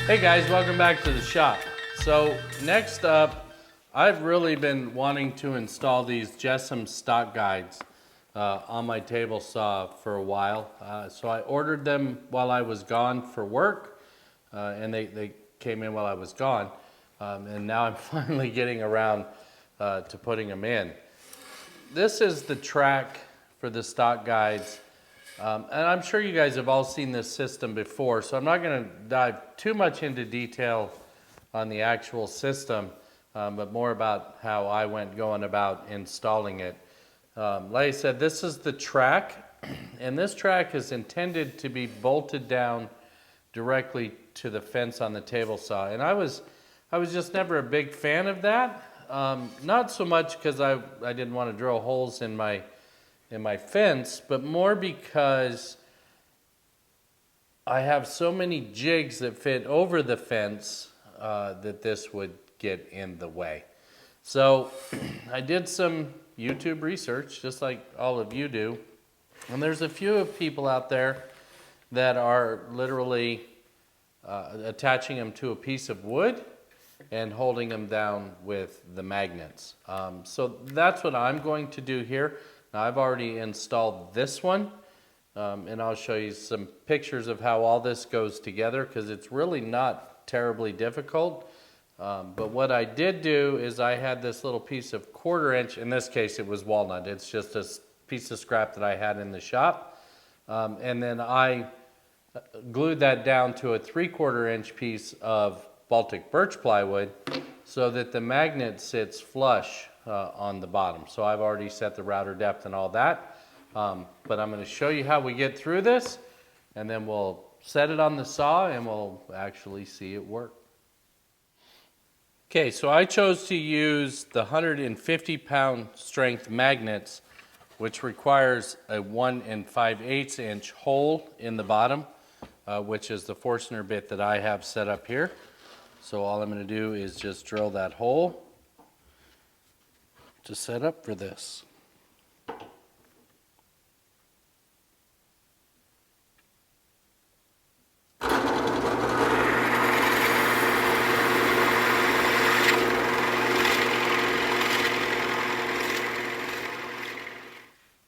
Hey guys, welcome back to the shop. So next up, I've really been wanting to install these Jessem Stock guides on my table saw for a while. So I ordered them while I was gone for work, and they came in while I was gone. And now I'm finally getting around to putting them in. This is the track for the stock guides. And I'm sure you guys have all seen this system before, so I'm not going to dive too much into detail on the actual system, but more about how I went going about installing it. Like I said, this is the track, and this track is intended to be bolted down directly to the fence on the table saw. And I was just never a big fan of that. Not so much because I didn't want to drill holes in my fence, but more because I have so many jigs that fit over the fence that this would get in the way. So I did some YouTube research, just like all of you do, and there's a few people out there that are literally attaching them to a piece of wood and holding them down with the magnets. So that's what I'm going to do here. Now I've already installed this one, and I'll show you some pictures of how all this goes together, because it's really not terribly difficult. But what I did do is I had this little piece of 1/4 inch, in this case it was walnut, it's just a piece of scrap that I had in the shop, and then I glued that down to a 3/4 inch piece of Baltic birch plywood so that the magnet sits flush on the bottom. So I've already set the router depth and all that, but I'm going to show you how we get through this, and then we'll set it on the saw and we'll actually see it work. Okay, so I chose to use the 150-pound strength magnets, which requires a 1 5/8 inch hole in the bottom, which is the Forstner bit that I have set up here. So all I'm going to do is just drill that hole to set up for this.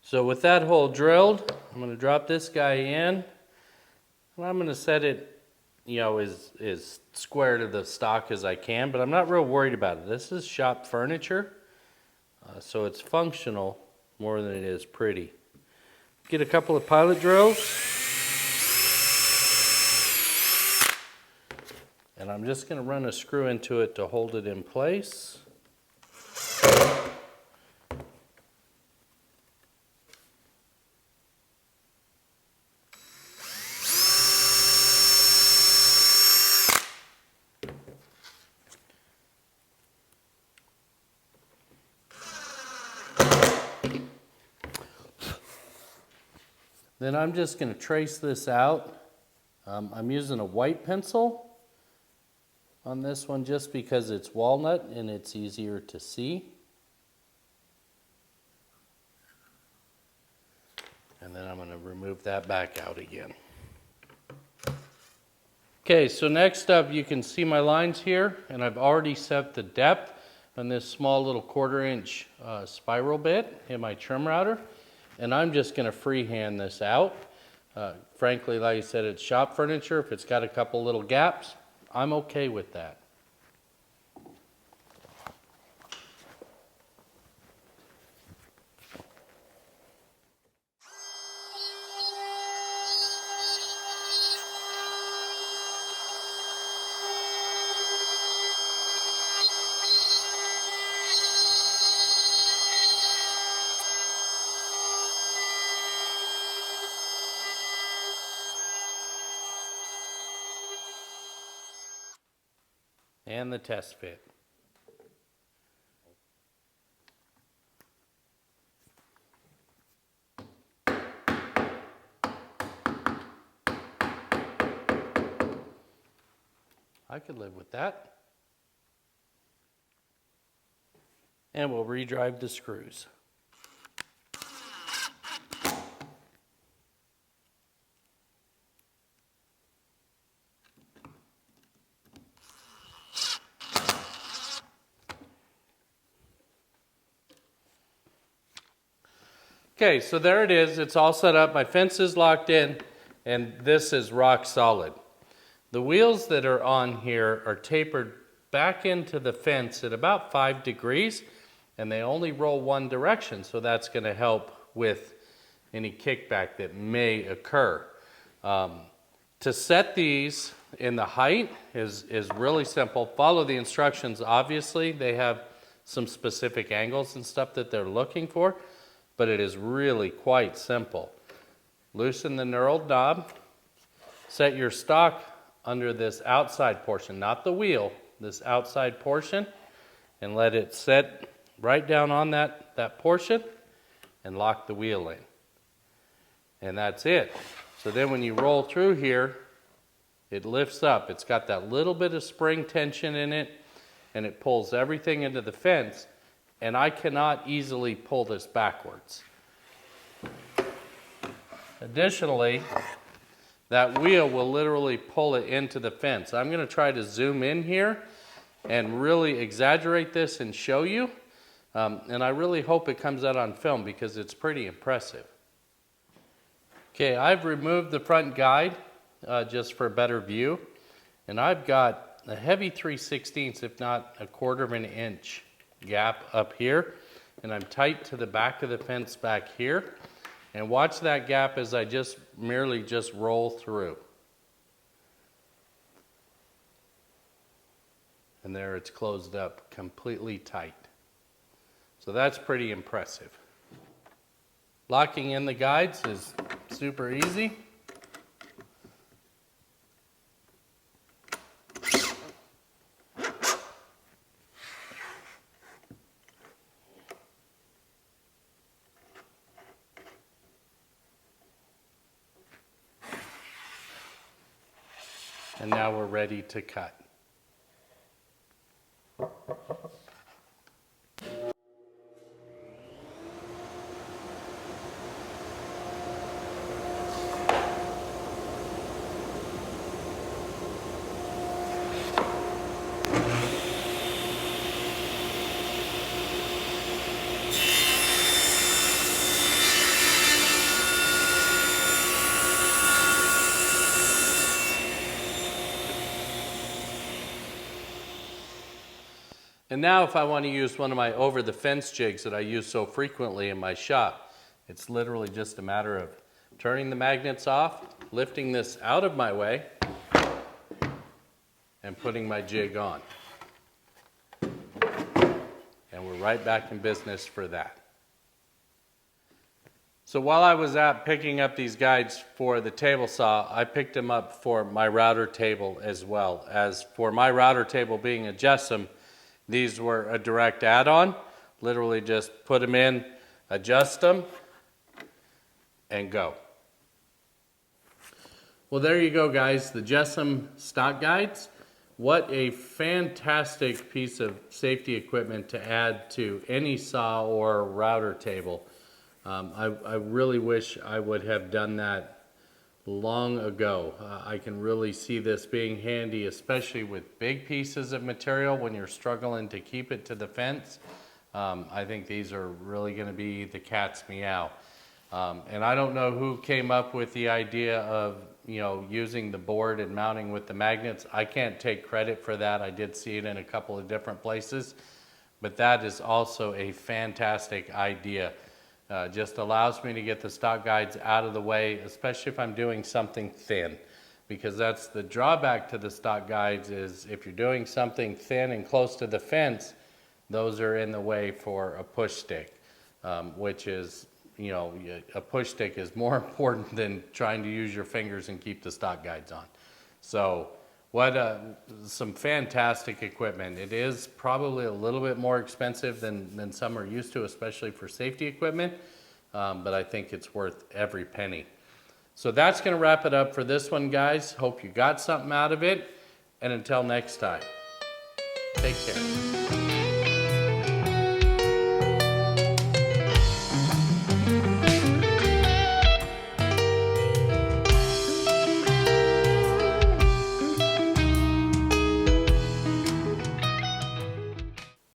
So with that hole drilled, I'm going to drop this guy in, and I'm going to set it, you know, as square to the stock as I can, but I'm not real worried about it. This is shop furniture, so it's functional more than it is pretty. Get a couple of pilot drills, and I'm just going to run a screw into it to hold it in place. Then I'm just going to trace this out. I'm using a white pencil on this one just because it's walnut and it's easier to see. And then I'm going to remove that back out again. Okay, so next up you can see my lines here, and I've already set the depth on this small little 1/4 inch spiral bit in my trim router. And I'm just going to freehand this out. Frankly, like I said, it's shop furniture. If it's got a couple little gaps, I'm okay with that. And the test fit. I could live with that. And we'll redrive the screws. Okay, so there it is. It's all set up. My fence is locked in, and this is rock solid. The wheels that are on here are tapered back into the fence at about 5 degrees, and they only roll one direction, so that's going to help with any kickback that may occur. To set these in the height is really simple. Follow the instructions, obviously. They have some specific angles and stuff that they're looking for, but it is really quite simple. Loosen the knurled knob, set your stock under this outside portion, not the wheel, this outside portion, and let it set right down on that portion and lock the wheel in. And that's it. So then when you roll through here, it lifts up. It's got that little bit of spring tension in it, and it pulls everything into the fence, and I cannot easily pull this backwards. Additionally, that wheel will literally pull it into the fence. I'm going to try to zoom in here and really exaggerate this and show you, and I really hope it comes out on film because it's pretty impressive. Okay, I've removed the front guide just for a better view, and I've got a heavy 3/16, if not a 1/4 of an inch gap up here, and I'm tight to the back of the fence back here. And watch that gap as I merely roll through. And there it's closed up completely tight. So that's pretty impressive. Locking in the guides is super easy. And now we're ready to cut. And now if I want to use one of my over-the-fence jigs that I use so frequently in my shop, it's literally just a matter of turning the magnets off, lifting this out of my way, and putting my jig on. And we're right back in business for that. So while I was out picking up these guides for the table saw, I picked them up for my router table as well. As for my router table being a Jessem, these were a direct add-on. Literally just put them in, adjust them, and go. Well, there you go, guys. The Jessem Stock guides. What a fantastic piece of safety equipment to add to any saw or router table. I really wish I would have done that long ago. I can really see this being handy, especially with big pieces of material when you're struggling to keep it to the fence. I think these are really going to be the cat's meow. And I don't know who came up with the idea of using the board and mounting with the magnets. I can't take credit for that. I did see it in a couple of different places, but that is also a fantastic idea. Just allows me to get the stock guides out of the way, especially if I'm doing something thin, because that's the drawback to the stock guides is if you're doing something thin and close to the fence, those are in the way for a push stick, which is, a push stick is more important than trying to use your fingers and keep the stock guides on. So some fantastic equipment. It is probably a little bit more expensive than some are used to, especially for safety equipment, but I think it's worth every penny. So that's going to wrap it up for this one, guys. Hope you got something out of it, and until next time, take care.